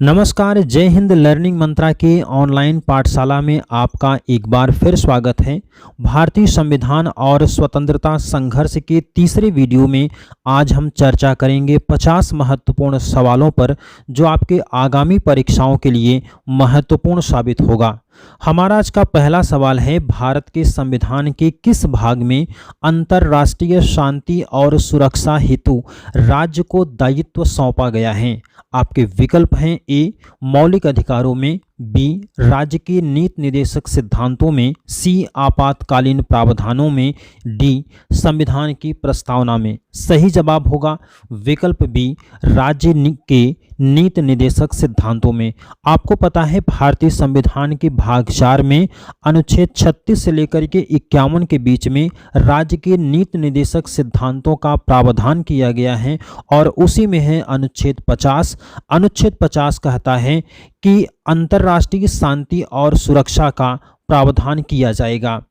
नमस्कार, जय हिंद लर्निंग मंत्रा के ऑनलाइन पाठशाला में आपका एक बार फिर स्वागत है। भारतीय संविधान और स्वतंत्रता संघर्ष के तीसरे वीडियो में आज हम चर्चा करेंगे 50 महत्वपूर्ण सवालों पर जो आपके आगामी परीक्षाओं के लिए महत्वपूर्ण साबित होगा। हमारा आज का पहला सवाल है, भारत के संविधान के किस भाग में अंतर्राष्ट्रीय शांति और सुरक्षा हेतु राज्य को दायित्व सौंपा गया है? आपके विकल्प हैं ए मौलिक अधिकारों में, बी राज्य के नीति निर्देशक सिद्धांतों में, सी आपातकालीन प्रावधानों में, डी संविधान की प्रस्तावना में। सही जवाब होगा विकल्प बी राज्य के नीति निर्देशक सिद्धांतों में। आपको पता है भारतीय संविधान के भाग 4 में अनुच्छेद 36 से लेकर के 51 के बीच में राज्य के नीति निर्देशक सिद्धांतों का प्रावधान किया गया है और उसी में है अनुच्छेद 50। अनुच्छेद 50 कहता है कि अंतर्राष्ट्रीय शांति और सुरक्षा का प्रावधान किया जाएगा।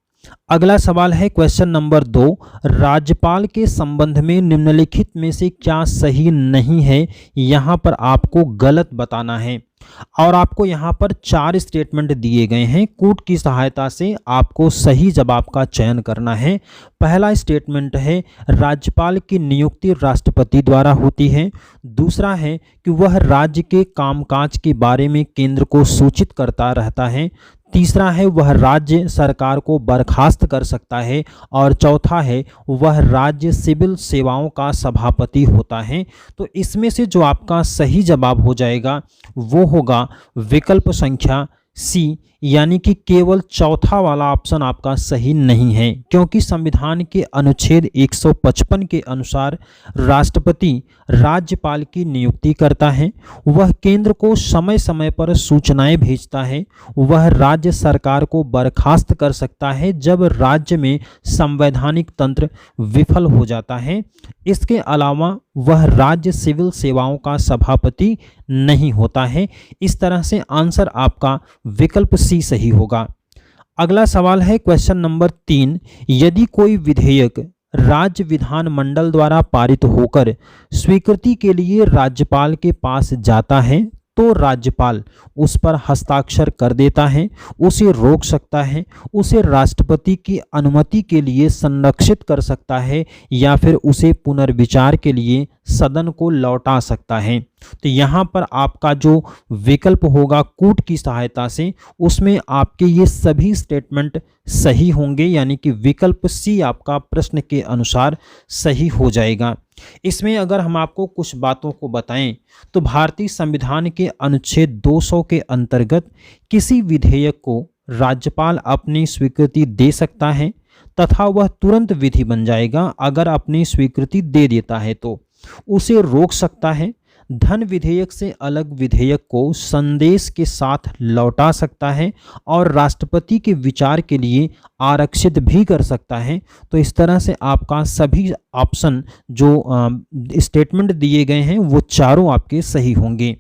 अगला सवाल है क्वेश्चन नंबर 2, राज्यपाल के संबंध में निम्नलिखित में से क्या सही नहीं है? यहाँ पर आपको गलत बताना है और आपको यहाँ पर 4 स्टेटमेंट दिए गए हैं। कूट की सहायता से आपको सही जवाब का चयन करना है। पहला स्टेटमेंट है राज्यपाल की नियुक्ति राष्ट्रपति द्वारा होती है। दूसरा है कि वह राज्य के कामकाज के बारे में केंद्र को सूचित करता रहता है। तीसरा है वह राज्य सरकार को बर्खास्त कर सकता है और चौथा है वह राज्य सिविल सेवाओं का सभापति होता है। तो इसमें से जो आपका सही जवाब हो जाएगा वो होगा विकल्प संख्या सी, यानी कि केवल चौथा वाला ऑप्शन आपका सही नहीं है, क्योंकि संविधान के अनुच्छेद 155 के अनुसार राष्ट्रपति राज्यपाल की नियुक्ति करता है, वह केंद्र को समय समय पर सूचनाएं भेजता है, वह राज्य सरकार को बर्खास्त कर सकता है जब राज्य में संवैधानिक तंत्र विफल हो जाता है। इसके अलावा वह राज्य सिविल सेवाओं का सभापति नहीं होता है। इस तरह से आंसर आपका विकल्प सी सही होगा। अगला सवाल है क्वेश्चन नंबर 3, यदि कोई विधेयक राज्य विधानमंडल द्वारा पारित होकर स्वीकृति के लिए राज्यपाल के पास जाता है तो राज्यपाल उस पर हस्ताक्षर कर देता है, उसे रोक सकता है, उसे राष्ट्रपति की अनुमति के लिए संरक्षित कर सकता है या फिर उसे पुनर्विचार के लिए सदन को लौटा सकता है। तो यहाँ पर आपका जो विकल्प होगा कूट की सहायता से, उसमें आपके ये सभी स्टेटमेंट सही होंगे, यानी कि विकल्प सी आपका प्रश्न के अनुसार सही हो जाएगा। इसमें अगर हम आपको कुछ बातों को बताएं तो भारतीय संविधान के अनुच्छेद 200 के अंतर्गत किसी विधेयक को राज्यपाल अपनी स्वीकृति दे सकता है तथा वह तुरंत विधि बन जाएगा। अगर अपनी स्वीकृति दे देता है तो उसे रोक सकता है, धन विधेयक से अलग विधेयक को संदेश के साथ लौटा सकता है और राष्ट्रपति के विचार के लिए आरक्षित भी कर सकता है। तो इस तरह से आपका सभी ऑप्शन जो स्टेटमेंट दिए गए हैं वो चारों आपके सही होंगे।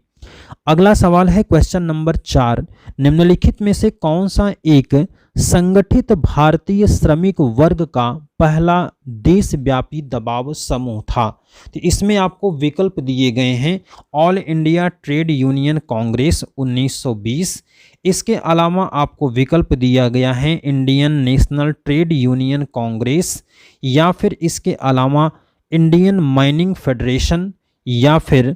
अगला सवाल है क्वेश्चन नंबर 4, निम्नलिखित में से कौन सा एक संगठित भारतीय श्रमिक वर्ग का पहला देशव्यापी दबाव समूह था? तो इसमें आपको विकल्प दिए गए हैं all India trade union Congress 1920, इसके अलावा आपको विकल्प दिया गया है Indian national trade union Congress, या फिर इसके अलावा इंडियन माइनिंग फेडरेशन, या फिर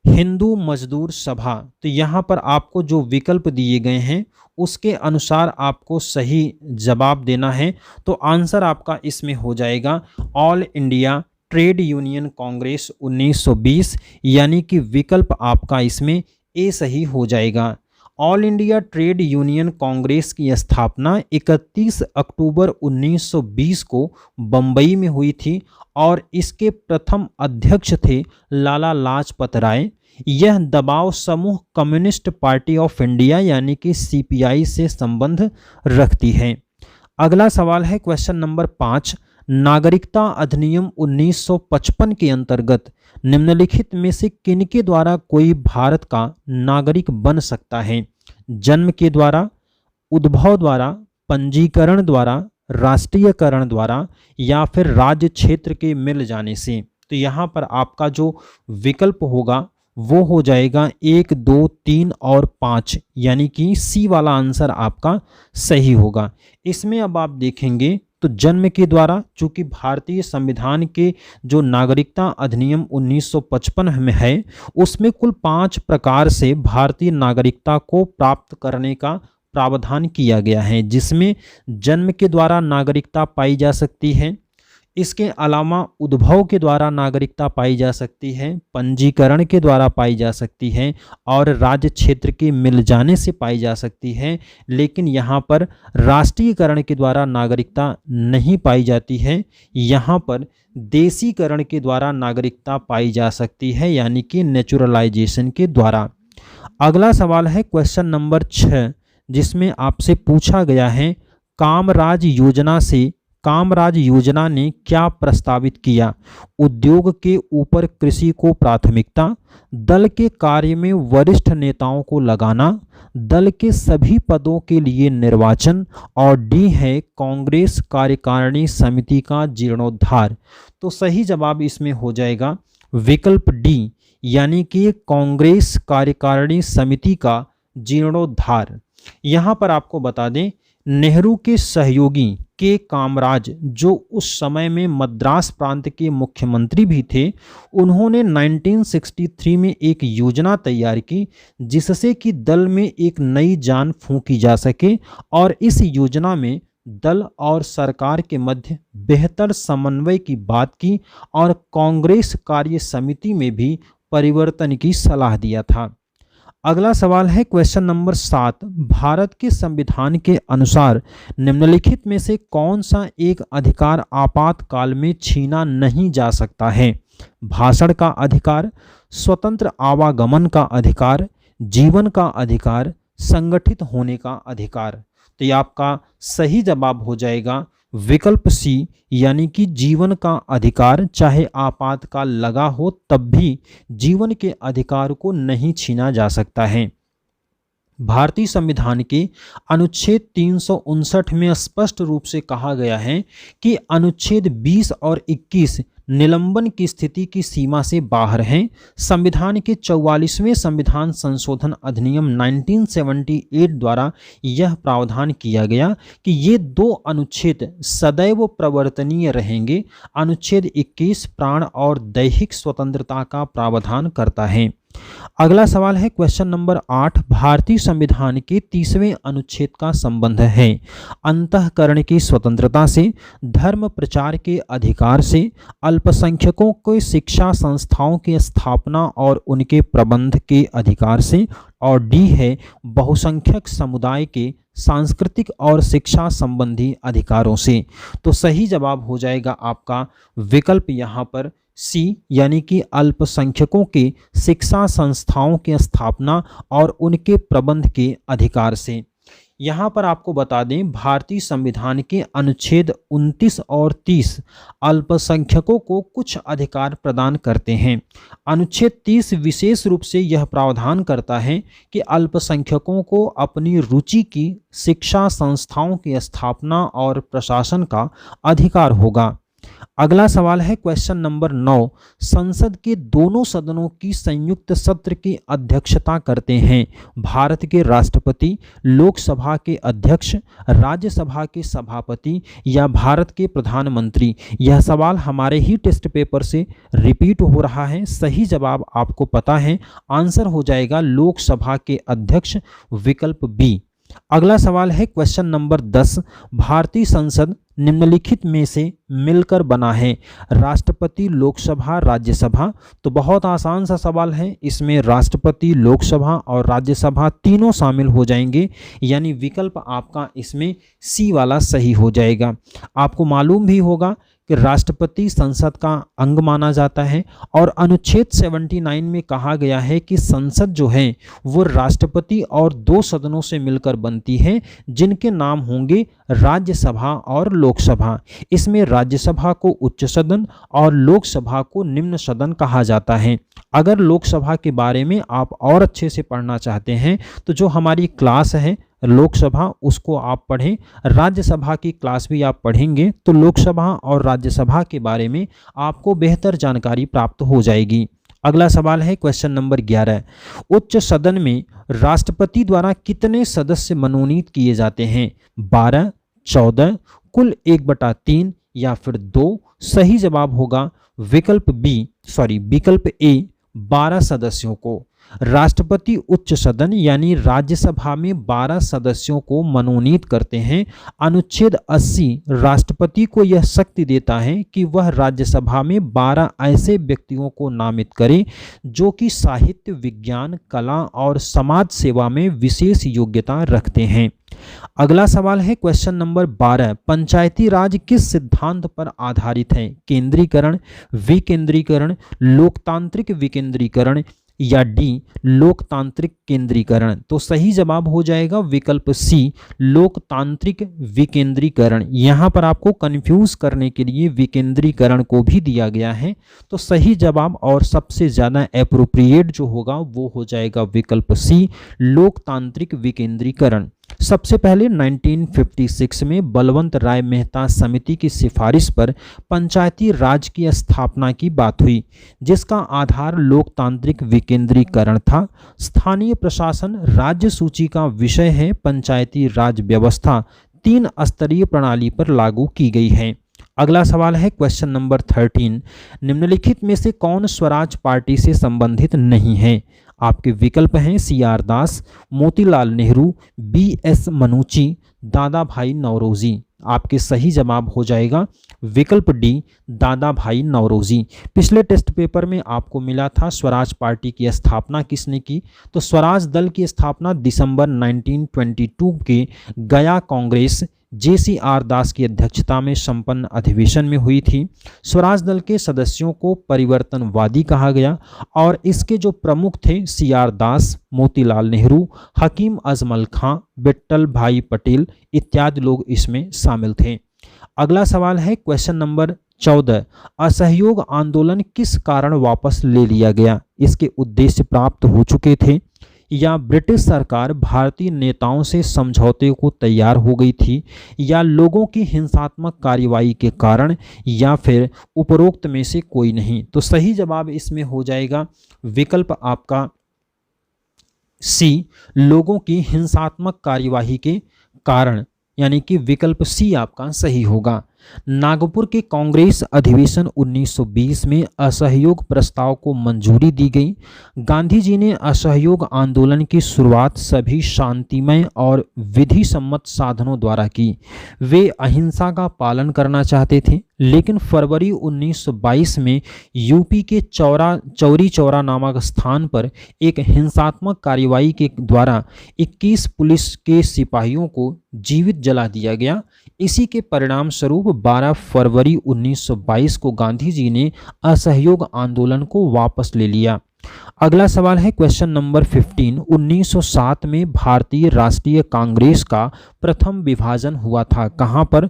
हिंदू मजदूर सभा। तो यहाँ पर आपको जो विकल्प दिए गए हैं उसके अनुसार आपको सही जवाब देना है। तो आंसर आपका इसमें हो जाएगा all India trade union Congress 1920, यानी कि विकल्प आपका इसमें ए सही हो जाएगा। All India trade union Congress की स्थापना 31 अक्टूबर 1920 को बम्बई में हुई थी और इसके प्रथम अध्यक्ष थे लाला लाजपत राय। यह दबाव समूह कम्युनिस्ट पार्टी ऑफ इंडिया यानी कि सीपीआई से संबंध रखती है। अगला सवाल है क्वेश्चन नंबर 5, नागरिकता अधिनियम 1955 के अंतर्गत निम्नलिखित में से किनके द्वारा कोई भारत का नागरिक बन सकता है? जन्म के द्वारा, उद्भव द्वारा, पंजीकरण द्वारा, राष्ट्रीयकरण द्वारा, या फिर राज्य क्षेत्र के मिल जाने से। तो यहाँ पर आपका जो विकल्प होगा वो हो जाएगा 1, 2, 3 और 5, यानी कि सी वाला आंसर आपका सही होगा। इसमें अब आप देखेंगे तो जन्म के द्वारा, चूंकि भारतीय संविधान के जो नागरिकता अधिनियम 1955 में है, उसमें कुल 5 प्रकार से भारतीय नागरिकता को प्राप्त करने का प्रावधान किया गया है, जिसमें जन्म के द्वारा नागरिकता पाई जा सकती है, इसके अलावा उद्भव के द्वारा नागरिकता पाई जा सकती है, पंजीकरण के द्वारा पाई जा सकती है और राज्य क्षेत्र के मिल जाने से पाई जा सकती है। लेकिन यहाँ पर राष्ट्रीयकरण के द्वारा नागरिकता नहीं पाई जाती है, यहाँ पर देशीकरण के द्वारा नागरिकता पाई जा सकती है, यानी कि नेचुरलाइजेशन के द्वारा। अगला सवाल है क्वेश्चन नंबर 6, जिसमें आपसे पूछा गया है कामराज योजना ने क्या प्रस्तावित किया? उद्योग के ऊपर कृषि को प्राथमिकता, दल के कार्य में वरिष्ठ नेताओं को लगाना, दल के सभी पदों के लिए निर्वाचन, और डी है कांग्रेस कार्यकारिणी समिति का जीर्णोद्धार। तो सही जवाब इसमें हो जाएगा विकल्प डी, यानी कि कांग्रेस कार्यकारिणी समिति का जीर्णोद्धार। यहाँ पर आपको बता दें, नेहरू के सहयोगी के कामराज, जो उस समय में मद्रास प्रांत के मुख्यमंत्री भी थे, उन्होंने 1963 में एक योजना तैयार की जिससे कि दल में एक नई जान फूंकी जा सके, और इस योजना में दल और सरकार के मध्य बेहतर समन्वय की बात की और कांग्रेस कार्य समिति में भी परिवर्तन की सलाह दिया था। अगला सवाल है क्वेश्चन नंबर 7, भारत के संविधान के अनुसार निम्नलिखित में से कौन सा एक अधिकार आपातकाल में छीना नहीं जा सकता है? भाषण का अधिकार, स्वतंत्र आवागमन का अधिकार, जीवन का अधिकार, संगठित होने का अधिकार। तो ये आपका सही जवाब हो जाएगा विकल्प सी, यानी कि जीवन का अधिकार। चाहे आपातकाल लगा हो तब भी जीवन के अधिकार को नहीं छीना जा सकता है। भारतीय संविधान के अनुच्छेद 359 में स्पष्ट रूप से कहा गया है कि अनुच्छेद 20 और 21 निलंबन की स्थिति की सीमा से बाहर हैं। संविधान के 44वें संविधान संशोधन अधिनियम 1978 द्वारा यह प्रावधान किया गया कि ये 2 अनुच्छेद सदैव प्रवर्तनीय रहेंगे। अनुच्छेद 21 प्राण और दैहिक स्वतंत्रता का प्रावधान करता है। अगला सवाल है क्वेश्चन नंबर 8, भारतीय संविधान के 30वें अनुच्छेद का संबंध है अंतःकरण की स्वतंत्रता से, धर्म प्रचार के अधिकार से, अल्पसंख्यकों के शिक्षा संस्थाओं की स्थापना और उनके प्रबंध के अधिकार से, और डी है बहुसंख्यक समुदाय के सांस्कृतिक और शिक्षा संबंधी अधिकारों से। तो सही जवाब हो जाएगा आपका विकल्प यहाँ पर सी, यानी कि अल्पसंख्यकों के शिक्षा संस्थाओं की स्थापना और उनके प्रबंध के अधिकार से। यहाँ पर आपको बता दें, भारतीय संविधान के अनुच्छेद 29 और 30 अल्पसंख्यकों को कुछ अधिकार प्रदान करते हैं। अनुच्छेद 30 विशेष रूप से यह प्रावधान करता है कि अल्पसंख्यकों को अपनी रुचि की शिक्षा संस्थाओं की स्थापना और प्रशासन का अधिकार होगा। अगला सवाल है क्वेश्चन नंबर 9, संसद के दोनों सदनों की संयुक्त सत्र की अध्यक्षता करते हैं भारत के राष्ट्रपति, लोकसभा के अध्यक्ष, राज्यसभा के सभापति या भारत के प्रधानमंत्री? यह सवाल हमारे ही टेस्ट पेपर से रिपीट हो रहा है। सही जवाब आपको पता है, आंसर हो जाएगा लोकसभा के अध्यक्ष, विकल्प बी। अगला सवाल है क्वेश्चन नंबर 10, भारतीय संसद निम्नलिखित में से मिलकर बना है राष्ट्रपति, लोकसभा, राज्यसभा? तो बहुत आसान सा सवाल है, इसमें राष्ट्रपति, लोकसभा और राज्यसभा तीनों शामिल हो जाएंगे, यानी विकल्प आपका इसमें सी वाला सही हो जाएगा। आपको मालूम भी होगा कि राष्ट्रपति संसद का अंग माना जाता है और अनुच्छेद 79 में कहा गया है कि संसद जो है वो राष्ट्रपति और 2 सदनों से मिलकर बनती है, जिनके नाम होंगे राज्यसभा और लोकसभा। इसमें राज्यसभा को उच्च सदन और लोकसभा को निम्न सदन कहा जाता है। अगर लोकसभा के बारे में आप और अच्छे से पढ़ना चाहते हैं तो जो हमारी क्लास है लोकसभा उसको आप पढ़ें, राज्यसभा की क्लास भी आप पढ़ेंगे तो लोकसभा और राज्यसभा के बारे में आपको बेहतर जानकारी प्राप्त हो जाएगी। अगला सवाल है क्वेश्चन नंबर 11, उच्च सदन में राष्ट्रपति द्वारा कितने सदस्य मनोनीत किए जाते हैं? 12, 14, कुल 1/3 या फिर 2? सही जवाब होगा विकल्प ए 12 सदस्यों को। राष्ट्रपति उच्च सदन यानी राज्यसभा में 12 सदस्यों को मनोनीत करते हैं। अनुच्छेद 80 राष्ट्रपति को यह शक्ति देता है कि वह राज्यसभा में 12 ऐसे व्यक्तियों को नामित करे जो कि साहित्य, विज्ञान, कला और समाज सेवा में विशेष योग्यता रखते हैं। अगला सवाल है क्वेश्चन नंबर 12, पंचायती राज किस सिद्धांत पर आधारित है? केंद्रीकरण, विकेंद्रीकरण, लोकतांत्रिक विकेंद्रीकरण या डी लोकतांत्रिक केंद्रीकरण? तो सही जवाब हो जाएगा विकल्प सी लोकतांत्रिक विकेंद्रीकरण। यहाँ पर आपको कंफ्यूज करने के लिए विकेंद्रीकरण को भी दिया गया है। तो सही जवाब और सबसे ज़्यादा एप्रोप्रिएट जो होगा वो हो जाएगा विकल्प सी लोकतांत्रिक विकेंद्रीकरण। सबसे पहले 1956 में बलवंत राय मेहता समिति की सिफारिश पर पंचायती राज की स्थापना की बात हुई, जिसका आधार लोकतांत्रिक विकेंद्रीकरण था। स्थानीय प्रशासन राज्य सूची का विषय है। पंचायती राज व्यवस्था 3 स्तरीय प्रणाली पर लागू की गई है। अगला सवाल है क्वेश्चन नंबर 13, निम्नलिखित में से कौन स्वराज पार्टी से संबंधित नहीं है? आपके विकल्प हैं CR दास, मोतीलाल नेहरू, BS मनूची, दादा भाई नौरोजी। आपके सही जवाब हो जाएगा विकल्प डी दादा भाई नौरोजी। पिछले टेस्ट पेपर में आपको मिला था स्वराज पार्टी की स्थापना किसने की? तो स्वराज दल की स्थापना दिसंबर 1922 के गया कांग्रेस JCR दास की अध्यक्षता में संपन्न अधिवेशन में हुई थी। स्वराज दल के सदस्यों को परिवर्तनवादी कहा गया और इसके जो प्रमुख थे CR दास, मोतीलाल नेहरू, हकीम अजमल खां, विट्ठल भाई पटेल इत्यादि लोग इसमें शामिल थे। अगला सवाल है क्वेश्चन नंबर 14, असहयोग आंदोलन किस कारण वापस ले लिया गया? इसके उद्देश्य प्राप्त हो चुके थे या ब्रिटिश सरकार भारतीय नेताओं से समझौते को तैयार हो गई थी या लोगों की हिंसात्मक कार्रवाई के कारण या फिर उपरोक्त में से कोई नहीं? तो सही जवाब इसमें हो जाएगा विकल्प आपका सी लोगों की हिंसात्मक कार्यवाही के कारण, यानी कि विकल्प सी आपका सही होगा। नागपुर के कांग्रेस अधिवेशन 1920 में असहयोग प्रस्ताव को मंजूरी दी गई। गांधी जी ने असहयोग आंदोलन की शुरुआत सभी शांतिमय और विधि सम्मत साधनों द्वारा की। वे अहिंसा का पालन करना चाहते थे, लेकिन फरवरी 1922 में यूपी के चौरी चौरा नामक स्थान पर एक हिंसात्मक कार्रवाई के द्वारा 21 पुलिस के सिपाहियों को जीवित जला दिया गया। इसी के परिणाम स्वरूप 12 फरवरी 1922 को गांधी जी ने असहयोग आंदोलन को वापस ले लिया। अगला सवाल है क्वेश्चन नंबर 15, 1907 में भारतीय राष्ट्रीय कांग्रेस का प्रथम विभाजन हुआ था। कहां पर?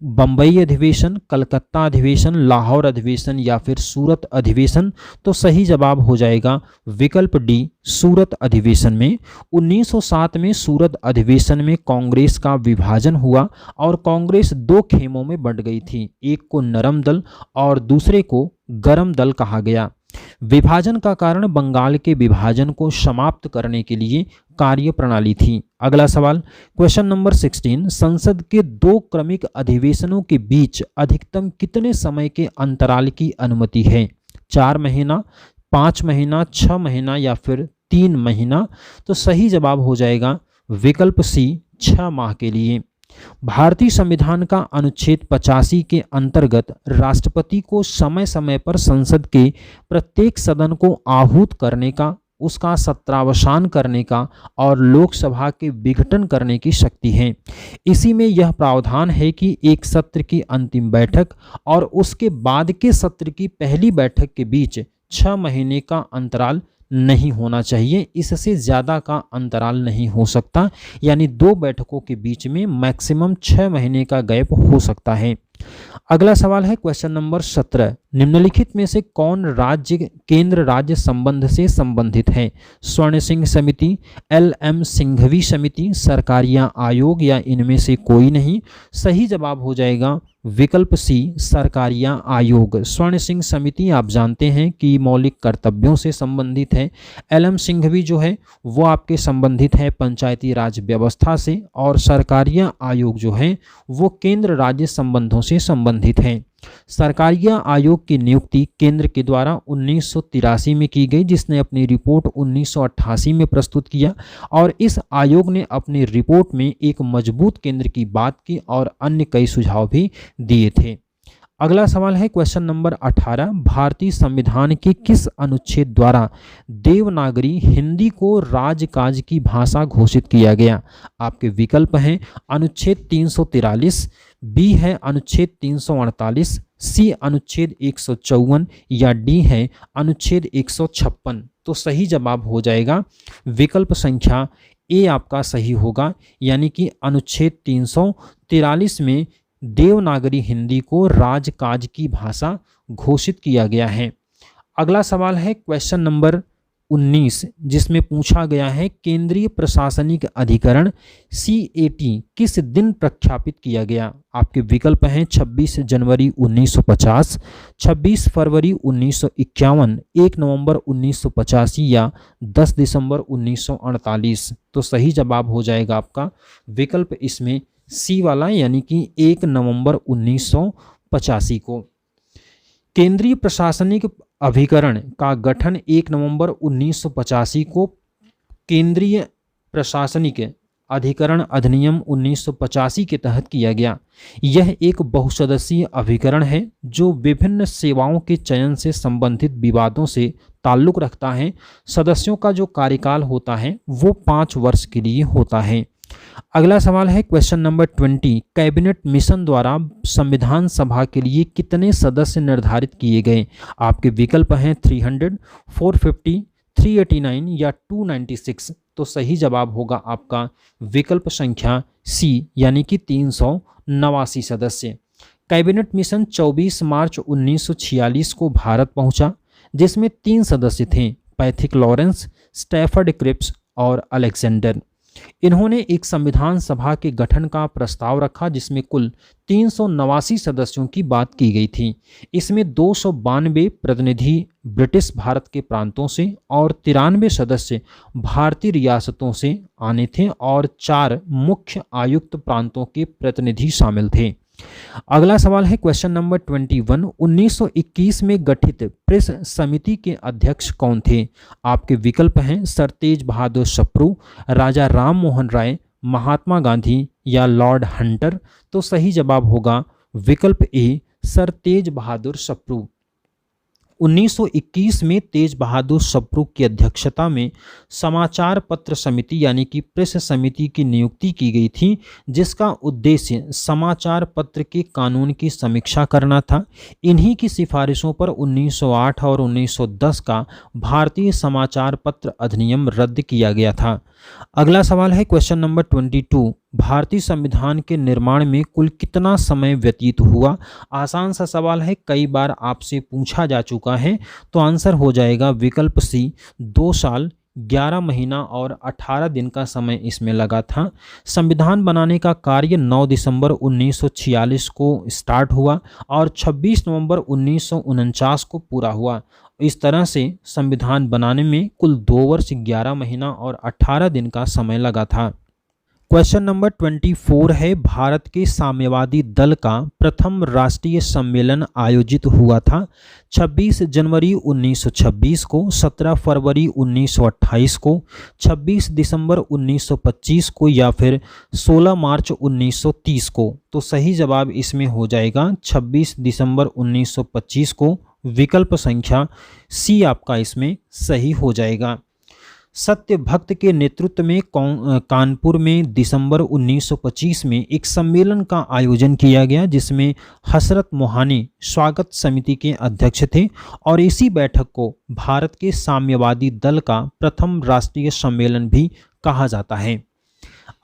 बम्बई अधिवेशन, कलकत्ता अधिवेशन, लाहौर अधिवेशन या फिर सूरत अधिवेशन? तो सही जवाब हो जाएगा विकल्प डी सूरत अधिवेशन में। 1907 में सूरत अधिवेशन में कांग्रेस का विभाजन हुआ और कांग्रेस 2 खेमों में बंट गई थी। एक को नरम दल और दूसरे को गरम दल कहा गया। विभाजन का कारण बंगाल के विभाजन को समाप्त करने के लिए कार्य प्रणाली थी। अगला सवाल क्वेश्चन नंबर 16, संसद के 2 क्रमिक अधिवेशनों के बीच अधिकतम कितने समय के अंतराल की अनुमति है? 4 महीना, 5 महीना, 6 महीना या फिर 3 महीना? तो सही जवाब हो जाएगा विकल्प सी 6 माह के लिए। भारतीय संविधान का अनुच्छेद 85 के अंतर्गत राष्ट्रपति को समय समय पर संसद के प्रत्येक सदन को आहूत करने का, उसका सत्रावसान करने का और लोकसभा के विघटन करने की शक्ति है। इसी में यह प्रावधान है कि एक सत्र की अंतिम बैठक और उसके बाद के सत्र की पहली बैठक के बीच 6 महीने का अंतराल नहीं होना चाहिए। इससे ज़्यादा का अंतराल नहीं हो सकता, यानी 2 बैठकों के बीच में मैक्सिमम 6 महीने का गैप हो सकता है। अगला सवाल है क्वेश्चन नंबर 17, निम्नलिखित में से कौन राज्य केंद्र राज्य संबंध से संबंधित है? स्वर्ण सिंह समिति, एल.एम. सिंघवी समिति, सरकारिया आयोग या इनमें से कोई नहीं। सही जवाब हो जाएगा विकल्प सी, सरकारिया आयोग। स्वर्ण सिंह समिति आप जानते हैं कि मौलिक कर्तव्यों से संबंधित है। एल.एम. सिंघवी जो है वो आपके संबंधित है पंचायती राज व्यवस्था से, और सरकारिया आयोग जो है वो केंद्र राज्य संबंधों से संबंधित है। सरकारिया आयोग की नियुक्ति केंद्र के द्वारा 1983 में की गई, जिसने अपनी रिपोर्ट 1988 में प्रस्तुत किया, और इस आयोग ने अपनी रिपोर्ट में एक मजबूत केंद्र की बात की और अन्य कई सुझाव भी दिए थे। अगला सवाल है क्वेश्चन नंबर 18, भारतीय संविधान के किस अनुच्छेद द्वारा देवनागरी हिंदी को राजकाज की भाषा घोषित किया गया? आपके विकल्प हैं अनुच्छेद 343, बी है अनुच्छेद 348, सी अनुच्छेद 154 या डी है अनुच्छेद 156। तो सही जवाब हो जाएगा विकल्प संख्या ए आपका सही होगा, यानी कि अनुच्छेद 343 में देवनागरी हिंदी को राजकाज की भाषा घोषित किया गया है। अगला सवाल है क्वेश्चन नंबर 19, जिसमें पूछा गया है केंद्रीय प्रशासनिक अधिकरण CAT किस दिन प्रख्यापित किया गया? आपके विकल्प हैं 26 जनवरी 1950, 26 फरवरी 1951, 1 नवंबर 1985 या 10 दिसंबर 1948। तो सही जवाब हो जाएगा आपका विकल्प इसमें सी वाला, यानी कि 1 नवंबर 1985 को। केंद्रीय प्रशासनिक अभिकरण का गठन 1 नवंबर 1985 को केंद्रीय प्रशासनिक अधिकरण अधिनियम 1985 के तहत किया गया। यह एक बहुसदस्यीय अभिकरण है जो विभिन्न सेवाओं के चयन से संबंधित विवादों से ताल्लुक रखता है। सदस्यों का जो कार्यकाल होता है वो 5 वर्ष के लिए होता है। अगला सवाल है क्वेश्चन नंबर 20, कैबिनेट मिशन द्वारा संविधान सभा के लिए कितने सदस्य निर्धारित किए गए? आपके विकल्प हैं 300, 450, 389 या 296। तो सही जवाब होगा आपका विकल्प संख्या सी, यानी कि 389 सदस्य। कैबिनेट मिशन 24 मार्च 1946 को भारत पहुंचा, जिसमें 3 सदस्य थे, पैथिक लॉरेंस, स्टैफर्ड क्रिप्स और अलेक्जेंडर। इन्होंने एक संविधान सभा के गठन का प्रस्ताव रखा जिसमें कुल 389 सदस्यों की बात की गई थी। इसमें 292 प्रतिनिधि ब्रिटिश भारत के प्रांतों से और 93 सदस्य भारतीय रियासतों से आने थे और 4 मुख्य आयुक्त प्रांतों के प्रतिनिधि शामिल थे। अगला सवाल है क्वेश्चन नंबर 21, 1921 में गठित प्रेस समिति के अध्यक्ष कौन थे? आपके विकल्प हैं सर तेज बहादुर सप्रू, राजा राम मोहन राय, महात्मा गांधी या लॉर्ड हंटर। तो सही जवाब होगा विकल्प ए, सर तेज बहादुर सप्रू। 1921 में तेज बहादुर सप्रू की अध्यक्षता में समाचार पत्र समिति यानी कि प्रेस समिति की नियुक्ति की गई थी, जिसका उद्देश्य समाचार पत्र के कानून की समीक्षा करना था। इन्हीं की सिफारिशों पर 1908 और 1910 का भारतीय समाचार पत्र अधिनियम रद्द किया गया था। अगला सवाल है क्वेश्चन नंबर 22, भारतीय संविधान के निर्माण में कुल कितना समय व्यतीत हुआ? आसान सा सवाल है, कई बार आपसे पूछा जा चुका है, तो आंसर हो जाएगा विकल्प सी, 2 साल 11 महीना और 18 दिन का समय इसमें लगा था। संविधान बनाने का कार्य 9 दिसंबर 1946 को स्टार्ट हुआ और 26 नवंबर 1949 को पूरा हुआ। इस तरह से संविधान बनाने में कुल 2 वर्ष 11 महीना और 18 दिन का समय लगा था। क्वेश्चन नंबर 24 है, भारत के साम्यवादी दल का प्रथम राष्ट्रीय सम्मेलन आयोजित हुआ था 26 जनवरी 1926 को, 17 फरवरी 1928 को, 26 दिसंबर 1925 को या फिर 16 मार्च 1930 को। तो सही जवाब इसमें हो जाएगा 26 दिसंबर 1925 को, विकल्प संख्या सी आपका इसमें सही हो जाएगा। सत्य भक्त के नेतृत्व में कानपुर में दिसंबर 1925 में एक सम्मेलन का आयोजन किया गया, जिसमें हसरत मोहानी स्वागत समिति के अध्यक्ष थे और इसी बैठक को भारत के साम्यवादी दल का प्रथम राष्ट्रीय सम्मेलन भी कहा जाता है।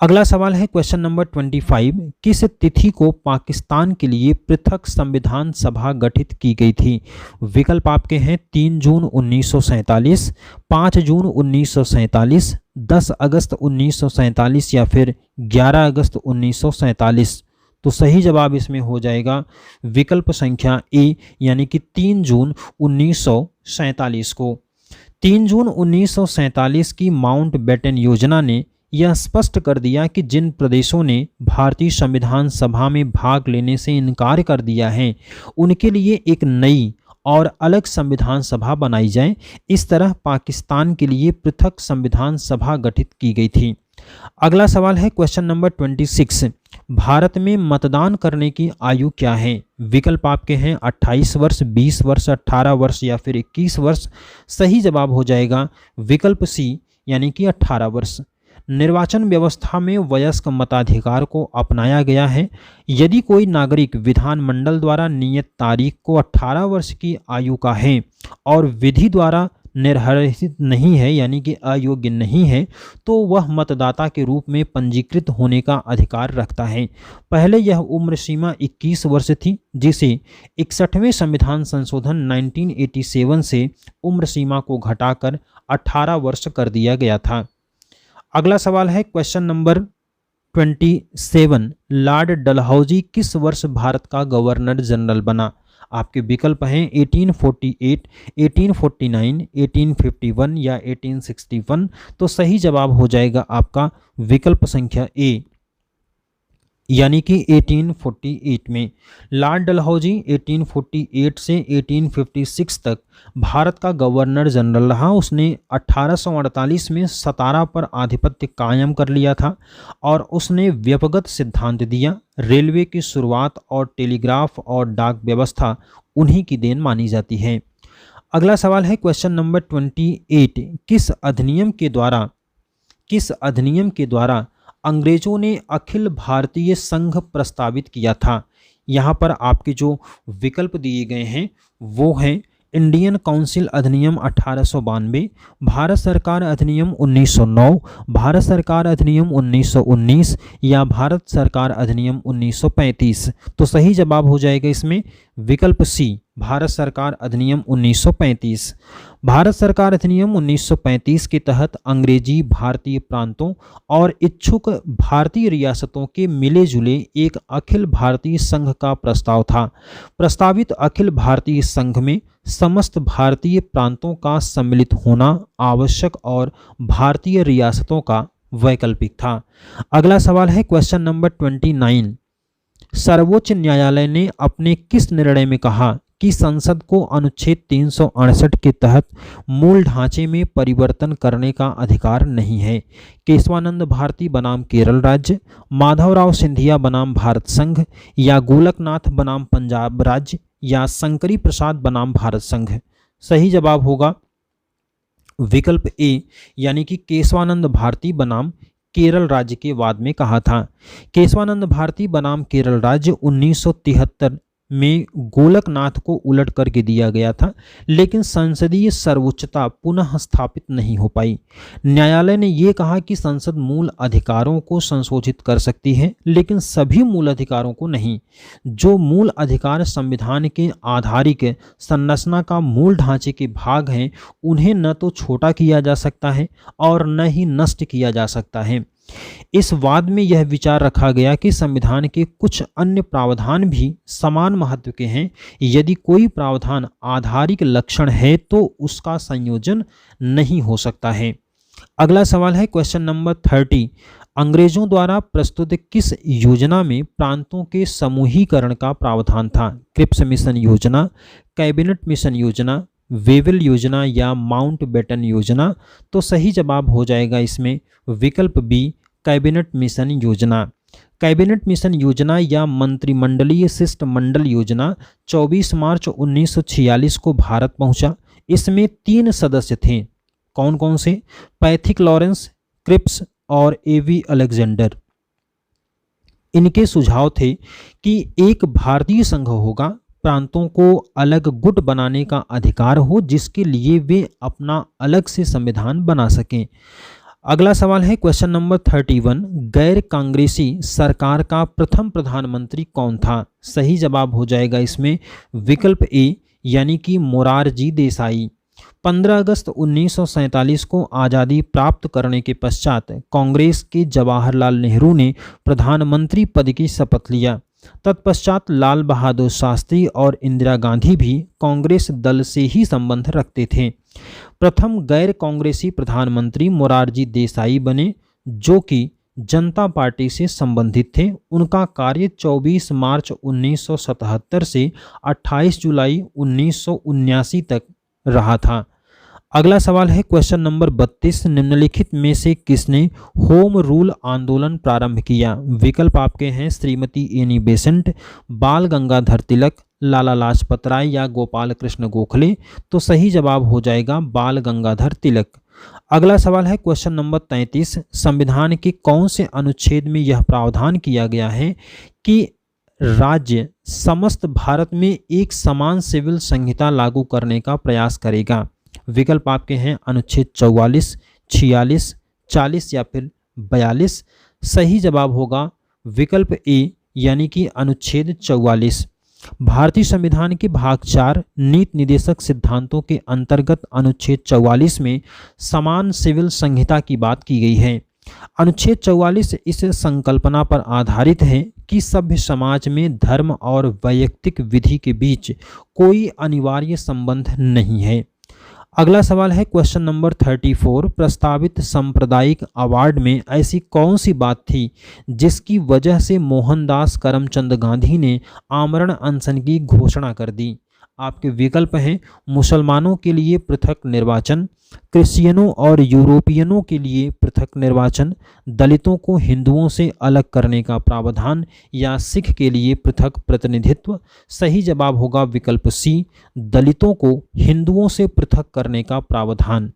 अगला सवाल है क्वेश्चन नंबर 25। किस तिथि को पाकिस्तान के लिए पृथक संविधान सभा गठित की गई थी? विकल्प आपके हैं 3 जून 1947, 5 जून 1947, 10 अगस्त 1947 या फिर 11 अगस्त 1947। तो सही जवाब इसमें हो जाएगा विकल्प संख्या ए, यानी कि 3 जून 1947 को। 3 जून 1947 की माउंटबेटन योजना ने यह स्पष्ट कर दिया कि जिन प्रदेशों ने भारतीय संविधान सभा में भाग लेने से इनकार कर दिया है, उनके लिए एक नई और अलग संविधान सभा बनाई जाए। इस तरह पाकिस्तान के लिए पृथक संविधान सभा गठित की गई थी। अगला सवाल है क्वेश्चन नंबर 26। भारत में मतदान करने की आयु क्या है? विकल्प आपके हैं 28 वर्ष, 20 वर्ष, 18 वर्ष या फिर 21 वर्ष। सही जवाब हो जाएगा विकल्प सी, यानी कि 18 वर्ष। निर्वाचन व्यवस्था में वयस्क मताधिकार को अपनाया गया है। यदि कोई नागरिक विधानमंडल द्वारा नियत तारीख को 18 वर्ष की आयु का है और विधि द्वारा निर्धारित नहीं है, यानी कि अयोग्य नहीं है, तो वह मतदाता के रूप में पंजीकृत होने का अधिकार रखता है। पहले यह उम्र सीमा 21 वर्ष थी, जिसे 61वें संविधान संशोधन 1987 से उम्र सीमा को घटाकर 18 वर्ष कर दिया गया था। अगला सवाल है क्वेश्चन नंबर 27। लॉर्ड डलहौजी किस वर्ष भारत का गवर्नर जनरल बना? आपके विकल्प हैं 1848, 1849, 1851 या 1861। तो सही जवाब हो जाएगा आपका विकल्प संख्या ए, यानी कि 1848 में। लॉर्ड डलहौजी 1848 से 1856 तक भारत का गवर्नर जनरल रहा। उसने 1848 में सतारा पर आधिपत्य कायम कर लिया था और उसने व्यक्तिगत सिद्धांत दिया। रेलवे की शुरुआत और टेलीग्राफ और डाक व्यवस्था उन्हीं की देन मानी जाती है। अगला सवाल है क्वेश्चन नंबर 28। किस अधिनियम के द्वारा अंग्रेजों ने अखिल भारतीय संघ प्रस्तावित किया था? यहाँ पर आपके जो विकल्प दिए गए हैं वो हैं इंडियन काउंसिल अधिनियम 1892, भारत सरकार अधिनियम 1909, भारत सरकार अधिनियम 1919 या भारत सरकार अधिनियम 1935। तो सही जवाब हो जाएगा इसमें विकल्प सी, भारत सरकार अधिनियम 1935। भारत सरकार अधिनियम 1935 के तहत अंग्रेजी भारतीय प्रांतों और इच्छुक भारतीय रियासतों के मिले जुले एक अखिल भारतीय संघ का प्रस्ताव था। प्रस्तावित अखिल भारतीय संघ में समस्त भारतीय प्रांतों का सम्मिलित होना आवश्यक और भारतीय रियासतों का वैकल्पिक था। अगला सवाल है क्वेश्चन नंबर 29। सर्वोच्च न्यायालय ने अपने किस निर्णय में कहा कि संसद को अनुच्छेद 368 के तहत मूल ढांचे में परिवर्तन करने का अधिकार नहीं है? केशवानंद भारती बनाम केरल राज्य, माधवराव सिंधिया बनाम भारत संघ या गोलकनाथ बनाम पंजाब राज्य या शंकरी प्रसाद बनाम भारत संघ। सही जवाब होगा विकल्प ए, यानी कि केशवानंद भारती बनाम केरल राज्य के वाद में कहा था। केशवानंद भारती बनाम केरल राज्य 1973 में गोलकनाथ को उलट करके दिया गया था, लेकिन संसदीय सर्वोच्चता पुनः स्थापित नहीं हो पाई। न्यायालय ने यह कहा कि संसद मूल अधिकारों को संशोधित कर सकती है, लेकिन सभी मूल अधिकारों को नहीं। जो मूल अधिकार संविधान के आधारिक संरचना का मूल ढांचे के भाग हैं, उन्हें न तो छोटा किया जा सकता है और न ही नष्ट किया जा सकता है। इस वाद में यह विचार रखा गया कि संविधान के कुछ अन्य प्रावधान भी समान महत्व के हैं। यदि कोई प्रावधान आधारिक लक्षण है तो उसका संयोजन नहीं हो सकता है। अगला सवाल है क्वेश्चन नंबर 30। अंग्रेजों द्वारा प्रस्तुत किस योजना में प्रांतों के समूहीकरण का प्रावधान था? क्रिप्स मिशन योजना, कैबिनेट मिशन योजना, वेवेल योजना या माउंटबेटन योजना। तो सही जवाब हो जाएगा इसमें विकल्प बी, कैबिनेट मिशन योजना। कैबिनेट मिशन योजना या मंत्रिमंडलीय शिष्टमंडल योजना 24 मार्च 1946 को भारत पहुंचा। इसमें 3 सदस्य थे। कौन कौन से? पैथिक लॉरेंस, क्रिप्स और एवी अलेक्जेंडर। इनके सुझाव थे कि एक भारतीय संघ होगा, प्रांतों को अलग गुट बनाने का अधिकार हो जिसके लिए वे अपना अलग से संविधान बना सकें। अगला सवाल है क्वेश्चन नंबर 31, गैर कांग्रेसी सरकार का प्रथम प्रधानमंत्री कौन था? सही जवाब हो जाएगा इसमें विकल्प ए यानी कि मोरारजी देसाई। 15 अगस्त 1947 को आज़ादी प्राप्त करने के पश्चात कांग्रेस के जवाहरलाल नेहरू ने प्रधानमंत्री पद की शपथ लिया। तत्पश्चात लाल बहादुर शास्त्री और इंदिरा गांधी भी कांग्रेस दल से ही संबंध रखते थे। प्रथम गैर कांग्रेसी प्रधानमंत्री मोरारजी देसाई बने, जो कि जनता पार्टी से संबंधित थे। उनका कार्य 24 मार्च 1977 से 28 जुलाई 1979 तक रहा था। अगला सवाल है क्वेश्चन नंबर 32, निम्नलिखित में से किसने होम रूल आंदोलन प्रारंभ किया? विकल्प आपके हैं श्रीमती एनी बेसेंट, बाल गंगाधर तिलक, लाला लाजपत राय या गोपाल कृष्ण गोखले। तो सही जवाब हो जाएगा बाल गंगाधर तिलक। अगला सवाल है क्वेश्चन नंबर 33, संविधान के कौन से अनुच्छेद में यह प्रावधान किया गया है कि राज्य समस्त भारत में एक समान सिविल संहिता लागू करने का प्रयास करेगा? विकल्प आपके हैं अनुच्छेद 44, 46, 40 या फिर 42। सही जवाब होगा विकल्प ए यानी कि अनुच्छेद 44। भारतीय संविधान के भाग 4 नीति निर्देशक सिद्धांतों के अंतर्गत अनुच्छेद 44 में समान सिविल संहिता की बात की गई है। अनुच्छेद 44 इस संकल्पना पर आधारित है कि सभ्य समाज में धर्म और वैयक्तिक विधि के बीच कोई अनिवार्य संबंध नहीं है। अगला सवाल है क्वेश्चन नंबर 34, प्रस्तावित सांप्रदायिक अवार्ड में ऐसी कौन सी बात थी जिसकी वजह से मोहनदास करमचंद गांधी ने आमरण अनशन की घोषणा कर दी? आपके विकल्प हैं मुसलमानों के लिए पृथक निर्वाचन, क्रिश्चियनों और यूरोपियनों के लिए पृथक निर्वाचन, दलितों को हिंदुओं से अलग करने का प्रावधान या सिख के लिए पृथक प्रतिनिधित्व। सही जवाब होगा विकल्प सी, दलितों को हिंदुओं से पृथक करने का प्रावधान।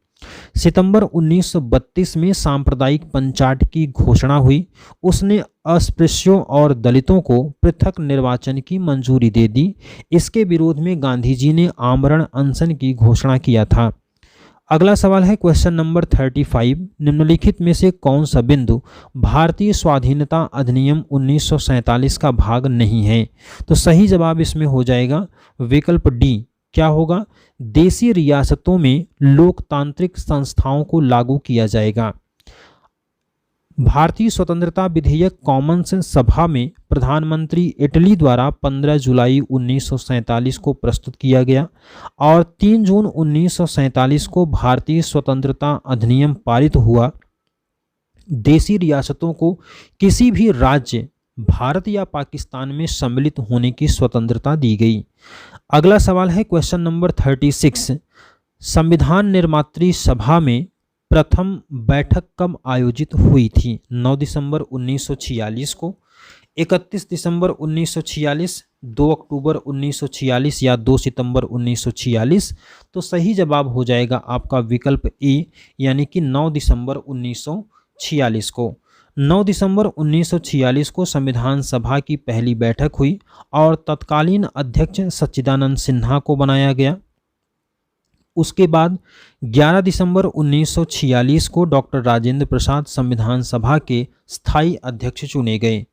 सितंबर 1932 में सांप्रदायिक पंचायत की घोषणा हुई। उसने अस्पृश्यों और दलितों को पृथक निर्वाचन की मंजूरी दे दी। इसके विरोध में गांधी जी ने आमरण अनशन की घोषणा किया था। अगला सवाल है क्वेश्चन नंबर 35, निम्नलिखित में से कौन सा बिंदु भारतीय स्वाधीनता अधिनियम 1947 का भाग नहीं है? तो सही जवाब इसमें हो जाएगा विकल्प डी। क्या होगा? देशी रियासतों में लोकतांत्रिक संस्थाओं को लागू किया जाएगा। भारतीय स्वतंत्रता विधेयक कॉमन्स सभा में प्रधानमंत्री इटली द्वारा 15 जुलाई 1947 को प्रस्तुत किया गया और 3 जून 1947 को भारतीय स्वतंत्रता अधिनियम पारित हुआ। देशी रियासतों को किसी भी राज्य, भारत या पाकिस्तान में सम्मिलित होने की स्वतंत्रता दी गई। अगला सवाल है क्वेश्चन नंबर 36, संविधान निर्मात्री सभा में प्रथम बैठक कब आयोजित हुई थी? 9 दिसंबर 1946 को, 31 दिसंबर 1946, 2 अक्टूबर 1946 या 2 सितंबर 1946। तो सही जवाब हो जाएगा आपका विकल्प ए यानी कि 9 दिसंबर 1946 को। 9 दिसंबर 1946 को संविधान सभा की पहली बैठक हुई और तत्कालीन अध्यक्ष सच्चिदानंद सिन्हा को बनाया गया। उसके बाद 11 दिसंबर 1946 को डॉक्टर राजेंद्र प्रसाद संविधान सभा के स्थायी अध्यक्ष चुने गए।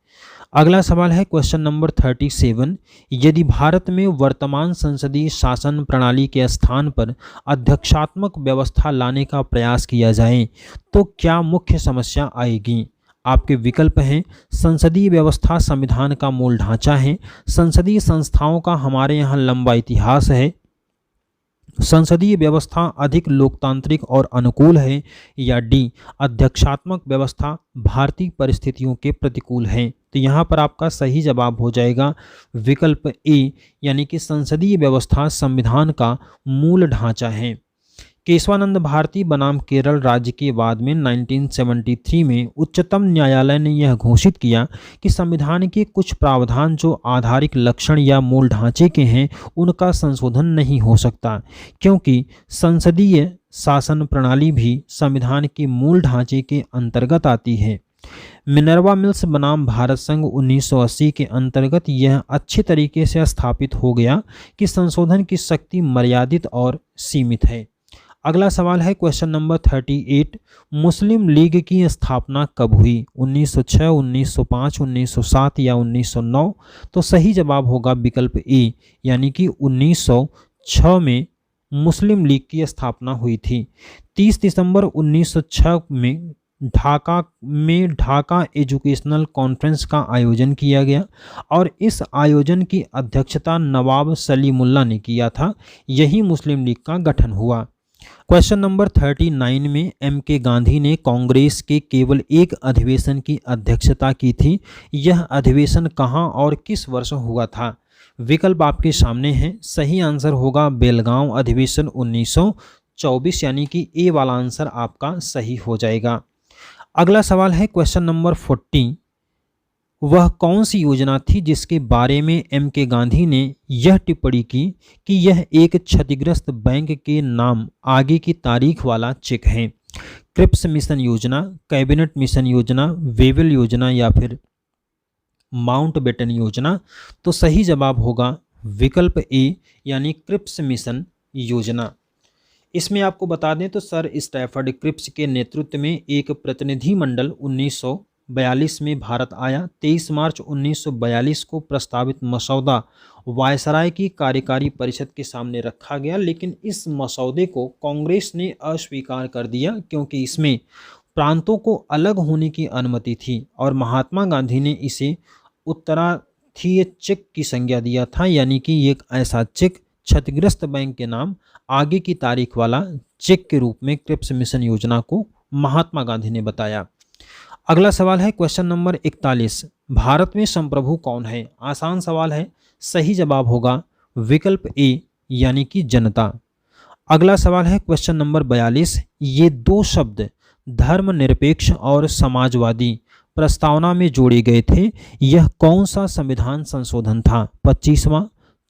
अगला सवाल है क्वेश्चन नंबर 37, यदि भारत में वर्तमान संसदीय शासन प्रणाली के स्थान पर अध्यक्षात्मक व्यवस्था लाने का प्रयास किया जाए तो क्या मुख्य समस्या आएगी? आपके विकल्प हैं संसदीय व्यवस्था संविधान का मूल ढांचा है, संसदीय संस्थाओं का हमारे यहाँ लंबा इतिहास है, संसदीय व्यवस्था अधिक लोकतांत्रिक और अनुकूल है, या डी अध्यक्षात्मक व्यवस्था भारतीय परिस्थितियों के प्रतिकूल है। तो यहाँ पर आपका सही जवाब हो जाएगा विकल्प ए यानी कि संसदीय व्यवस्था संविधान का मूल ढांचा है। केशवानंद भारती बनाम केरल राज्य के बाद में 1973 में उच्चतम न्यायालय ने यह घोषित किया कि संविधान के कुछ प्रावधान जो आधारिक लक्षण या मूल ढांचे के हैं उनका संशोधन नहीं हो सकता, क्योंकि संसदीय शासन प्रणाली भी संविधान के मूल ढांचे के अंतर्गत आती है। मिनर्वा मिल्स बनाम भारत संघ 1980 के अंतर्गत यह अच्छे तरीके से स्थापित हो गया कि संशोधन की शक्ति मर्यादित और सीमित है। अगला सवाल है क्वेश्चन नंबर 38, मुस्लिम लीग की स्थापना कब हुई? 1906, 1905, 1907 या 1909? तो सही जवाब होगा विकल्प ए, यानी कि 1906 में मुस्लिम लीग की स्थापना हुई थी। 30 दिसंबर 1906 में ढाका एजुकेशनल कॉन्फ्रेंस का आयोजन किया गया और इस आयोजन की अध्यक्षता नवाब सलीमुल्लाह ने किया था। यही मुस्लिम लीग का गठन हुआ। क्वेश्चन नंबर 39 में एम के गांधी ने कांग्रेस के केवल एक अधिवेशन की अध्यक्षता की थी। यह अधिवेशन कहां और किस वर्ष हुआ था? विकल्प आपके सामने हैं। सही आंसर होगा बेलगांव अधिवेशन 1924, यानी कि ए वाला आंसर आपका सही हो जाएगा। अगला सवाल है क्वेश्चन नंबर 40, वह कौन सी योजना थी जिसके बारे में एम के गांधी ने यह टिप्पणी की कि यह एक क्षतिग्रस्त बैंक के नाम आगे की तारीख वाला चेक है? क्रिप्स मिशन योजना, कैबिनेट मिशन योजना, वेवल योजना या फिर माउंटबेटन योजना? तो सही जवाब होगा विकल्प ए, यानी क्रिप्स मिशन योजना। इसमें आपको बता दें तो सर स्टैफर्ड क्रिप्स के नेतृत्व में एक प्रतिनिधिमंडल 1942 में भारत आया। 23 मार्च 1942 को प्रस्तावित मसौदा वायसराय की कार्यकारी परिषद के सामने रखा गया, लेकिन इस मसौदे को कांग्रेस ने अस्वीकार कर दिया क्योंकि इसमें प्रांतों को अलग होने की अनुमति थी और महात्मा गांधी ने इसे उत्तरार्थीय चेक की संज्ञा दिया था, यानी कि एक ऐसा चेक क्षतिग्रस्त बैंक के नाम आगे की तारीख वाला चेक के रूप में क्रिप्स मिशन योजना को महात्मा गांधी ने बताया। अगला सवाल है क्वेश्चन नंबर 41, भारत में संप्रभु कौन है? आसान सवाल है। सही जवाब होगा विकल्प ए, यानी कि जनता। अगला सवाल है क्वेश्चन नंबर 42, ये दो शब्द धर्मनिरपेक्ष और समाजवादी प्रस्तावना में जोड़े गए थे। यह कौन सा संविधान संशोधन था? 25वां,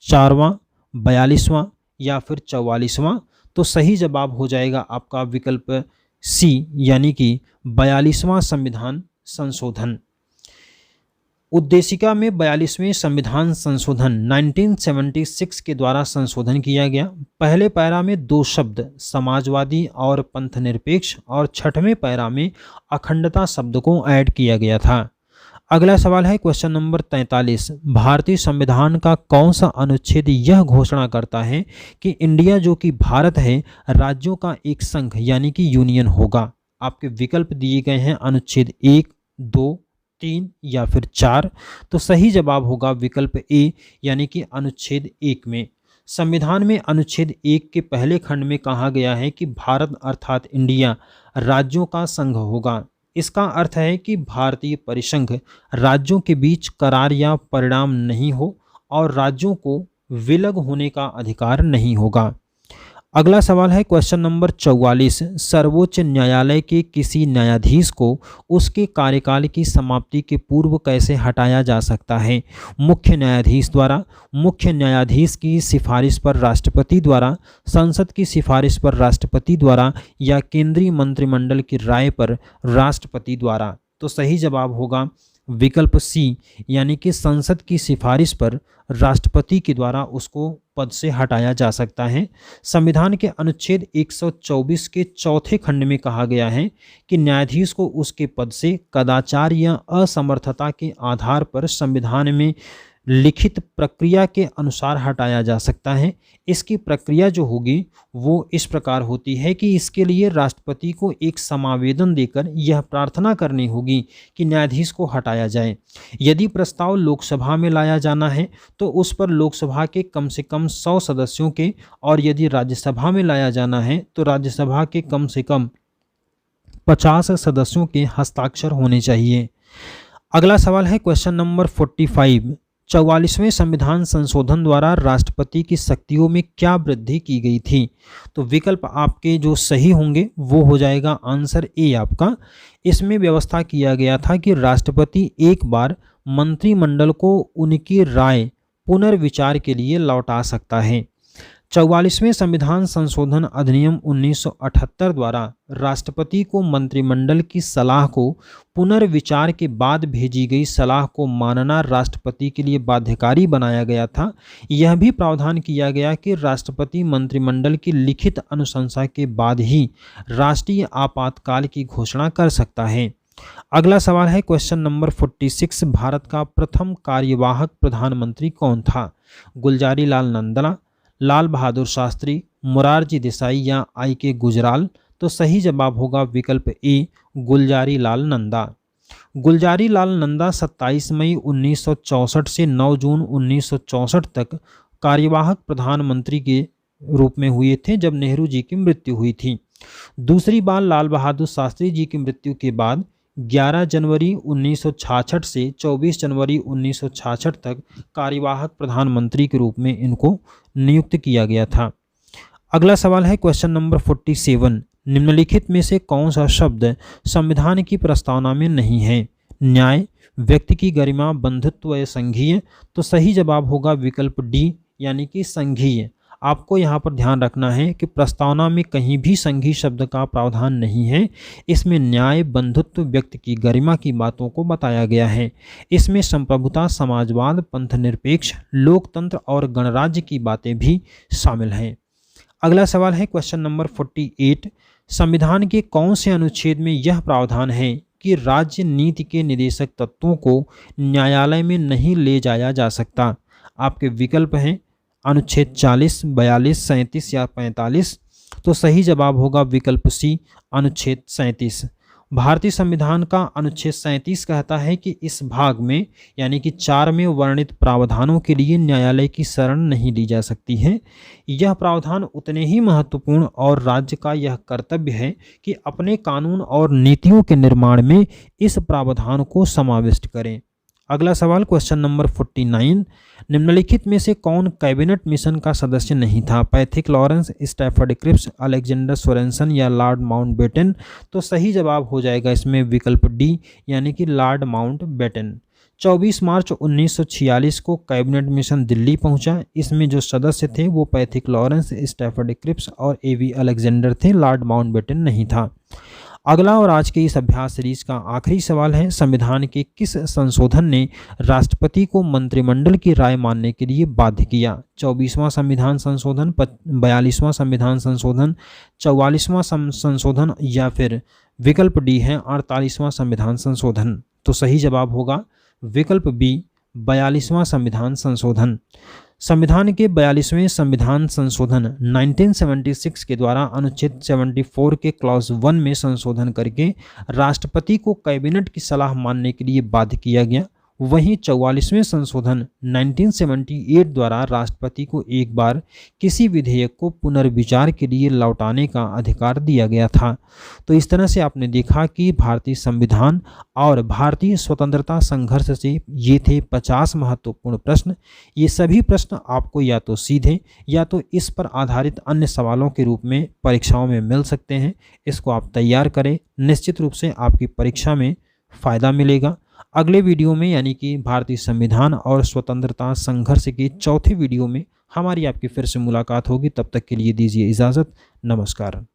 4वां, 42वां या फिर 44वां? तो सही जवाब हो जाएगा आपका विकल्प सी, यानी कि 42वां संविधान संशोधन। उद्देशिका में 42वें संविधान संशोधन 1976 के द्वारा संशोधन किया गया। पहले पैरा में दो शब्द समाजवादी और पंथनिरपेक्ष और छठवें पैरा में अखंडता शब्द को ऐड किया गया था। अगला सवाल है क्वेश्चन नंबर 43, भारतीय संविधान का कौन सा अनुच्छेद यह घोषणा करता है कि इंडिया जो कि भारत है राज्यों का एक संघ यानी कि यूनियन होगा? आपके विकल्प दिए गए हैं अनुच्छेद 1, 2, 3 या फिर 4। तो सही जवाब होगा विकल्प ए, यानी कि अनुच्छेद 1 में। संविधान में अनुच्छेद 1 के पहले खंड में कहा गया है कि भारत अर्थात इंडिया राज्यों का संघ होगा। इसका अर्थ है कि भारतीय परिसंघ राज्यों के बीच करार या परिणाम नहीं हो और राज्यों को विलग होने का अधिकार नहीं होगा। अगला सवाल है क्वेश्चन नंबर 44, सर्वोच्च न्यायालय के किसी न्यायाधीश को उसके कार्यकाल की समाप्ति के पूर्व कैसे हटाया जा सकता है? मुख्य न्यायाधीश द्वारा, मुख्य न्यायाधीश की सिफारिश पर राष्ट्रपति द्वारा, संसद की सिफारिश पर राष्ट्रपति द्वारा या केंद्रीय मंत्रिमंडल की राय पर राष्ट्रपति द्वारा? तो सही जवाब होगा विकल्प सी, यानी कि संसद की सिफारिश पर राष्ट्रपति के द्वारा उसको पद से हटाया जा सकता है। संविधान के अनुच्छेद 124 के चौथे खंड में कहा गया है कि न्यायाधीश को उसके पद से कदाचार या असमर्थता के आधार पर संविधान में लिखित प्रक्रिया के अनुसार हटाया जा सकता है। इसकी प्रक्रिया जो होगी वो इस प्रकार होती है कि इसके लिए राष्ट्रपति को एक समावेदन देकर यह प्रार्थना करनी होगी कि न्यायाधीश को हटाया जाए। यदि प्रस्ताव लोकसभा में लाया जाना है तो उस पर लोकसभा के कम से कम 100 सदस्यों के, और यदि राज्यसभा में लाया जाना है तो राज्यसभा के कम से कम 50 सदस्यों के हस्ताक्षर होने चाहिए। अगला सवाल है क्वेश्चन नंबर 45, 44वें संविधान संशोधन द्वारा राष्ट्रपति की शक्तियों में क्या वृद्धि की गई थी? तो विकल्प आपके जो सही होंगे वो हो जाएगा आंसर ए आपका। इसमें व्यवस्था किया गया था कि राष्ट्रपति एक बार मंत्रिमंडल को उनकी राय पुनर्विचार के लिए लौटा सकता है। 44वें संविधान संशोधन अधिनियम 1978 द्वारा राष्ट्रपति को मंत्रिमंडल की सलाह को पुनर्विचार के बाद भेजी गई सलाह को मानना राष्ट्रपति के लिए बाध्यकारी बनाया गया था। यह भी प्रावधान किया गया कि राष्ट्रपति मंत्रिमंडल की लिखित अनुशंसा के बाद ही राष्ट्रीय आपातकाल की घोषणा कर सकता है। अगला सवाल है क्वेश्चन नंबर 46, भारत का प्रथम कार्यवाहक प्रधानमंत्री कौन था? गुलजारी लाल नंदा, लाल बहादुर शास्त्री, मोरारजी देसाई या आई.के. गुजराल? तो सही जवाब होगा विकल्प ए, गुलजारी लाल नंदा। गुलजारी लाल नंदा 27 मई 1964 से 9 जून 1964 तक कार्यवाहक प्रधानमंत्री के रूप में हुए थे जब नेहरू जी की मृत्यु हुई थी। दूसरी बार लाल बहादुर शास्त्री जी की मृत्यु के बाद 11 जनवरी 1966 से 24 जनवरी 1966 तक कार्यवाहक प्रधानमंत्री के रूप में इनको नियुक्त किया गया था। अगला सवाल है क्वेश्चन नंबर 47, निम्नलिखित में से कौन सा शब्द संविधान की प्रस्तावना में नहीं है? न्याय, व्यक्ति की गरिमा, बंधुत्व या संघीय? तो सही जवाब होगा विकल्प डी यानी कि संघीय। आपको यहाँ पर ध्यान रखना है कि प्रस्तावना में कहीं भी संघीय शब्द का प्रावधान नहीं है। इसमें न्याय, बंधुत्व, व्यक्ति की गरिमा की बातों को बताया गया है। इसमें संप्रभुता, समाजवाद, पंथनिरपेक्ष, लोकतंत्र और गणराज्य की बातें भी शामिल हैं। अगला सवाल है क्वेश्चन नंबर 48, संविधान के कौन से अनुच्छेद में यह प्रावधान है कि राज्य नीति के निदेशक तत्वों को न्यायालय में नहीं ले जाया जा सकता? आपके विकल्प हैं अनुच्छेद 40, 42, 37 या 45। तो सही जवाब होगा विकल्प सी, अनुच्छेद 37। भारतीय संविधान का अनुच्छेद 37 कहता है कि इस भाग में यानी कि 4 में वर्णित प्रावधानों के लिए न्यायालय की शरण नहीं ली जा सकती है। यह प्रावधान उतने ही महत्वपूर्ण और राज्य का यह कर्तव्य है कि अपने कानून और नीतियों के निर्माण में इस प्रावधान को समाविष्ट करें। अगला सवाल क्वेश्चन नंबर 49, निम्नलिखित में से कौन कैबिनेट मिशन का सदस्य नहीं था? Pethick Lawrence, Stafford Cripps, Alexander Sorensen या लॉर्ड माउंटबेटन? तो सही जवाब हो जाएगा इसमें विकल्प डी यानी कि लॉर्ड माउंटबेटन। 24 मार्च 1946 को कैबिनेट मिशन दिल्ली पहुंचा। इसमें जो सदस्य थे वो पैथिक लॉरेंस, स्टैफर्ड क्रिप्स और ए.वी. अलेक्जेंडर थे, लॉर्ड माउंटबेटन नहीं था। अगला और आज के इस अभ्यास सीरीज का आखिरी सवाल है, संविधान के किस संशोधन ने राष्ट्रपति को मंत्रिमंडल की राय मानने के लिए बाध्य किया? 24वां संविधान संशोधन, 42वां संविधान संशोधन, 44वां संशोधन या फिर विकल्प डी है 48वां संविधान संशोधन? तो सही जवाब होगा विकल्प बी, 42वां संविधान संशोधन। संविधान के 42वें संविधान संशोधन 1976 के द्वारा अनुच्छेद 74 के क्लॉज 1 में संशोधन करके राष्ट्रपति को कैबिनेट की सलाह मानने के लिए बाध्य किया गया। वहीं 44वें संशोधन 1978 द्वारा राष्ट्रपति को एक बार किसी विधेयक को पुनर्विचार के लिए लौटाने का अधिकार दिया गया था। तो इस तरह से आपने देखा कि भारतीय संविधान और भारतीय स्वतंत्रता संघर्ष से ये थे 50 महत्वपूर्ण प्रश्न। ये सभी प्रश्न आपको या तो सीधे या तो इस पर आधारित अन्य सवालों के रूप में परीक्षाओं में मिल सकते हैं। इसको आप तैयार करें, निश्चित रूप से आपकी परीक्षा में फ़ायदा मिलेगा। अगले वीडियो में यानी कि भारतीय संविधान और स्वतंत्रता संघर्ष के चौथे वीडियो में हमारी आपकी फिर से मुलाकात होगी। तब तक के लिए दीजिए इजाज़त। नमस्कार।